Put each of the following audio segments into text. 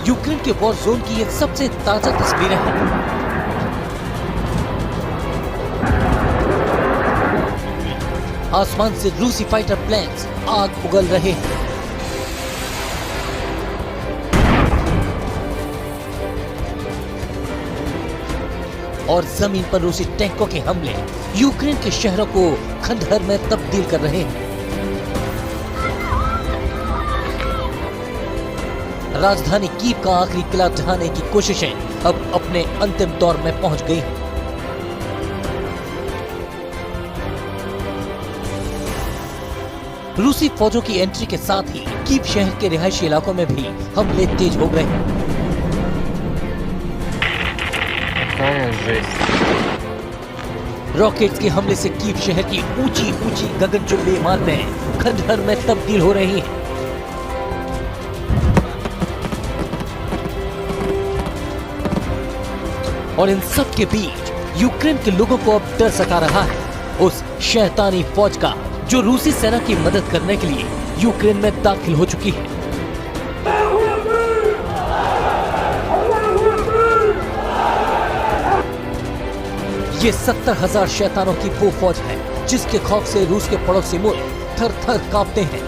Ukraine के war zone की ये सबसे ताजा तस्वीरें हैं। आसमान से रूसी फाइटर प्लेन्स आग उगल रहे हैं। और जमीन पर रूसी टैंकों के हमले यूक्रेन के शहरों को खंडहर में तब्दील कर रहे हैं। राजधानी कीव का आखिरी किला ढहाने की कोशिशें अब अपने अंतिम दौर में पहुंच गई हैं। रूसी फौजों की एंट्री के साथ ही कीव शहर के रिहायशी इलाकों में भी हमले तेज हो गए हैं। रॉकेट्स के हमले से कीव शहर की ऊंची ऊंची गगनचुंबी इमारतें खंडहर में तब्दील हो रही हैं। और इन सब के बीच यूक्रेन के लोगों को अब डर सता रहा है उस शैतानी फौज का जो रूसी सेना की मदद करने के लिए यूक्रेन में दाखिल हो चुकी है। ये 70,000 शैतानों की वो फौज है जिसके खौफ से रूस के पड़ोसी मुल्क थर-थर कांपते हैं।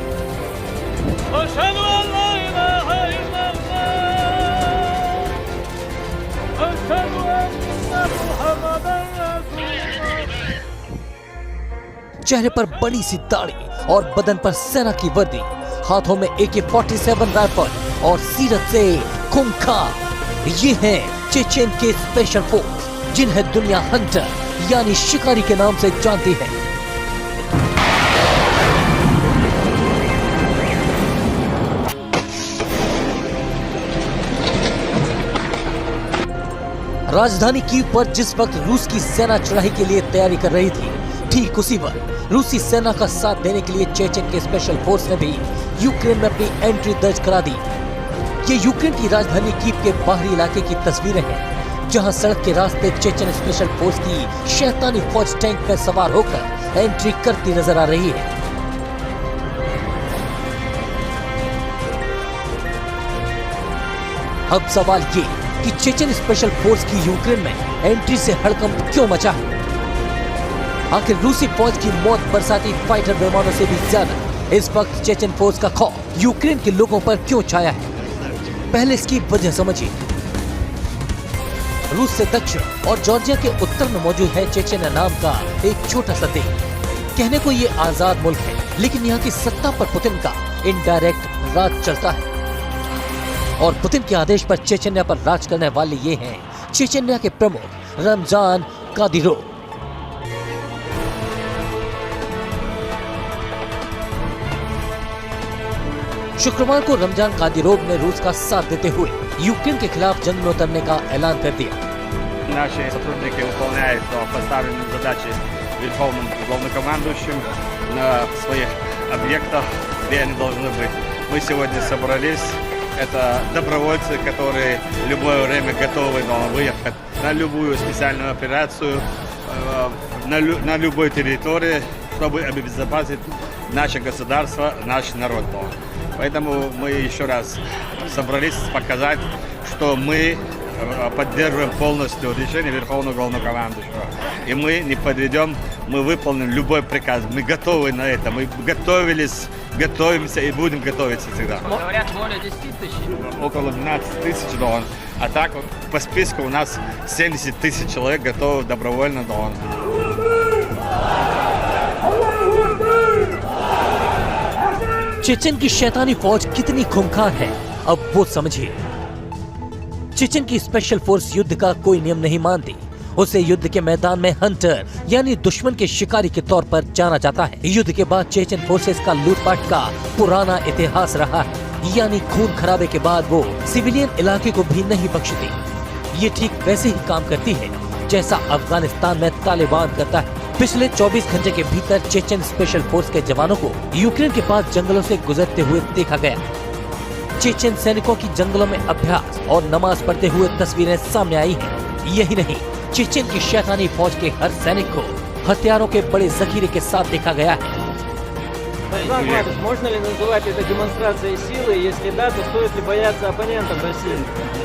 चेहरे पर बड़ी सी दाढ़ी और बदन पर सेना की वर्दी, हाथों में AK-47 राइफल और सीरत से खूंखार ये हैं चेचेन के स्पेशल फोर्स जिन्हें दुनिया हंटर यानी शिकारी के नाम से जानती है। राजधानी कीव पर जिस वक्त रूस की सेना चढ़ाई के लिए तैयारी कर रही थी, ठीक उसी वक्त रूसी सेना का साथ देने के लिए चेचेन के स्पेशल फोर्स ने भी यूक्रेन में अपनी एंट्री दर्ज करा दी। ये यूक्रेन की राजधानी कीव के बाहरी इलाके की तस्वीरें हैं, जहां सड़क के रास्ते चेचेन स्पेशल फोर्स की शैतानी फौज टैंक में सवार होकर एंट्री करती नजर आ रही है। अब सवाल ये कि चेचेन स्पेशल फोर्स की यूक्रेन में एंट्री से हड़कंप क्यों मचा है? आखिर रूसी फौज की मौत बरसाती फाइटर विमानों से भी ज्यादा इस वक्त चेचेन फोर्स का खौफ यूक्रेन के लोगों पर क्यों छाया है? पहले इसकी वजह समझिए। रूस से दक्षिण और जॉर्जिया के उत्तर में मौजूद है चेचेन नाम का एक छोटा सा देश। कहने को ये आजाद मुल्क है, लेकिन यहाँ की सत्ता पर पुतिन का इनडायरेक्ट राज चलता है। और पुतिन के आदेश पर चेचन्या पर राज करने वाले ये हैं चेचन्या के प्रमुख रमजान कादिरोव। शुक्रवार को रमजान कादिरोव ने रूस का साथ देते हुए यूक्रेन के खिलाफ जंग में उतरने का ऐलान कर दिया। Наши сотрудники выполняют поставленные задачи верховным главнокомандующим на своих объектах, где они должны быть. Мы сегодня собрались. Это добровольцы, которые в любое время готовы выехать на любую специальную операцию, на любой территории, чтобы обезопасить наше государство, наш народ. Поэтому мы еще раз собрались показать, что мы поддерживаем полностью решение Верховного Главнокомандующего. И мы не подведем, мы выполним любой приказ. Мы готовы на это. Мы готовились, готовимся и будем готовиться всегда. Говорят, более 10 тысяч. Около 12 тысяч долларов. А так вот по списку у нас 70 тысяч человек готовы добровольно долларов. चेचेन की शैतानी फौज कितनी खूंखार है, अब वो समझिए। चेचेन की स्पेशल फोर्स युद्ध का कोई नियम नहीं मानती। उसे युद्ध के मैदान में हंटर यानी दुश्मन के शिकारी के तौर पर जाना जाता है। युद्ध के बाद चेचेन फोर्सेस का लूटपाट का पुराना इतिहास रहा है, यानी खून खराबे के बाद वो सिविलियन इलाके को भी नहीं बख्शती। ये ठीक वैसे ही काम करती है जैसा अफगानिस्तान में तालिबान करता है। पिछले 24 घंटे के भीतर चेचेन स्पेशल फोर्स के जवानों को यूक्रेन के पास जंगलों से गुजरते हुए देखा गया। चेचन सैनिकों की जंगलों में अभ्यास और नमाज पढ़ते हुए तस्वीरें सामने आई हैं। यही नहीं, चेचन की शैतानी फौज के हर सैनिक को हथियारों के बड़े जखीरे के साथ देखा गया है। Можно ли называть это демонстрацией силы? Если да, то стоит ли бояться оппонентов России?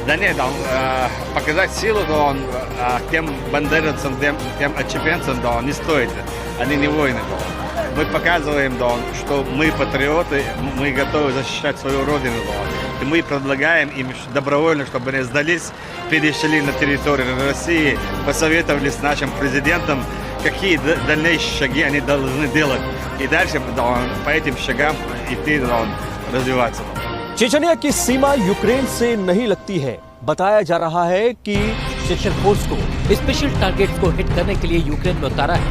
Да нет, да, показать силу, да, он, тем бандеровцам, тем отчепенцам, да, не стоит. Они не воины, да. Мы показываем, да, что мы патриоты, мы готовы защищать свою родину, да. И мы предлагаем им добровольно, чтобы они сдались, перешли на территорию России, посоветовали с нашим президентом, какие дальнейшие шаги они должны делать. И дальше да, по этим шагам идти, да, развиваться. चेचनिया की सीमा यूक्रेन से नहीं लगती है। बताया जा रहा है कि चेचन फोर्स को स्पेशल टारगेट्स को हिट करने के लिए यूक्रेन में उतारा है।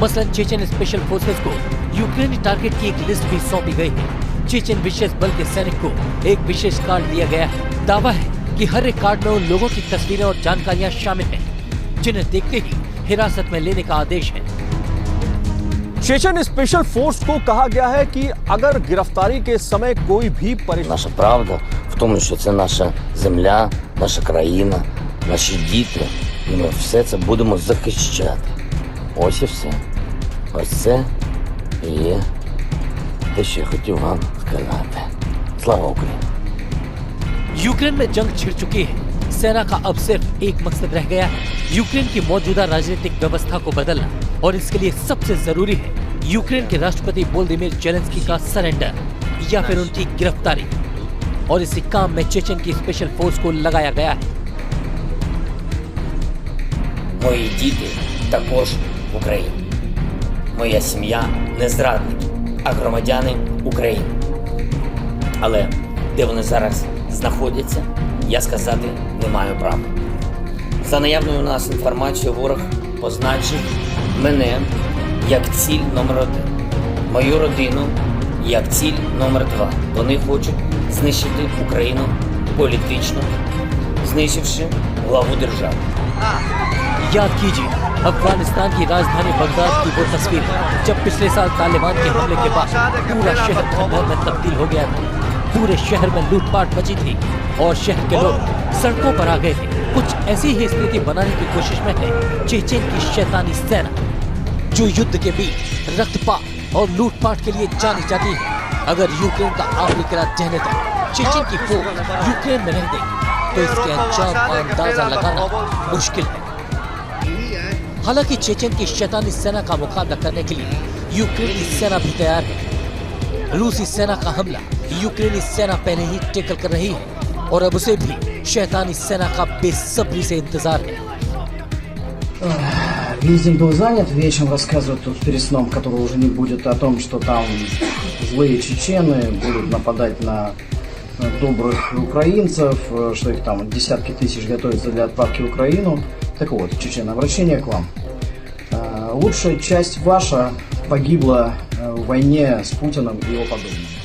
मसलन चेचन स्पेशल फोर्सेस को यूक्रेनी टारगेट की एक लिस्ट भी सौंपी गई है। चेचन विशेष बल के सैनिक को एक विशेष कार्ड दिया गया है। दावा है कि हर एक कार्ड में उन लोगों की तस्वीरें और जानकारियां शामिल हैं जिन्हें देखते ही हिरासत में लेने का आदेश है। चेचन स्पेशल फोर्स को कहा गया है कि अगर गिरफ्तारी के समय कोई भी Наша правда в тому, що це наша земля, наша країна, наші діти. І ми все це будемо захищати. Ось і все. Ось це і є те, що я хотів вам сказати. Слава Україні! यूक्रेन में जंग छिड़ चुकी है। सेना का अब सिर्फ एक मकसद रह गया है, यूक्रेन की मौजूदा राजनीतिक व्यवस्था को बदलना। और इसके लिए सबसे जरूरी है यूक्रेन के राष्ट्रपति वोलोदिमीर जेलेंस्की का सरेंडर या फिर उनकी गिरफ्तारी। और इसी काम में चेचन की स्पेशल फोर्स को लगाया गया है। Мої діти також в Україні. Моя сім'я не зрадники, а громадяни України. Але де вони зараз знаходяться, я сказати не маю права. За наявною у нас інформацією, ворог позначив мене як ціль номер 1, мою родину як ціль номер 2. Вони хочуть знищити Україну політично, знищивши главу держави. याद कीजिए अफगानिस्तान की राजधानी बगदाद की वो तस्वीर जब पिछले साल तालिबान के हमले के बाद पूरा शहर खंडहर में तब्दील हो गया था। पूरे शहर में लूटपाट मची थी और शहर के लोग सड़कों पर आ गए थे। कुछ ऐसी ही स्थिति बनाने की कोशिश में है चेचन की शैतानी सेना, जो युद्ध के बीच रक्तपात और लूटपाट के लिए जानी जाती है। अगर यूक्रेन का आखिरी किला जहने तक चेचन की फौज यूक्रेन में रह गई तो इसके अंजाम का अंदाजा लगाना मुश्किल है। हालांकि चेचन की शैतानी सेना का मुकाबला करने के लिए यूक्रेन की सेना भी तैयार है। रूसी सेना का हमला यूक्रेनी सेना पहले ही टेकल कर रही है और अब उसे भी शैतानी सेना का बेसब्री से इंतजार है। Весь день был занят, вечером рассказывают тут перед сном, которого уже не будет, о том, что там злые чечены будут нападать на добрых украинцев, что их там десятки тысяч готовятся для отправки в Украину. Так вот, чечены, обращение к вам. Лучшая часть ваша погибла в войне с Путиным и его подобными.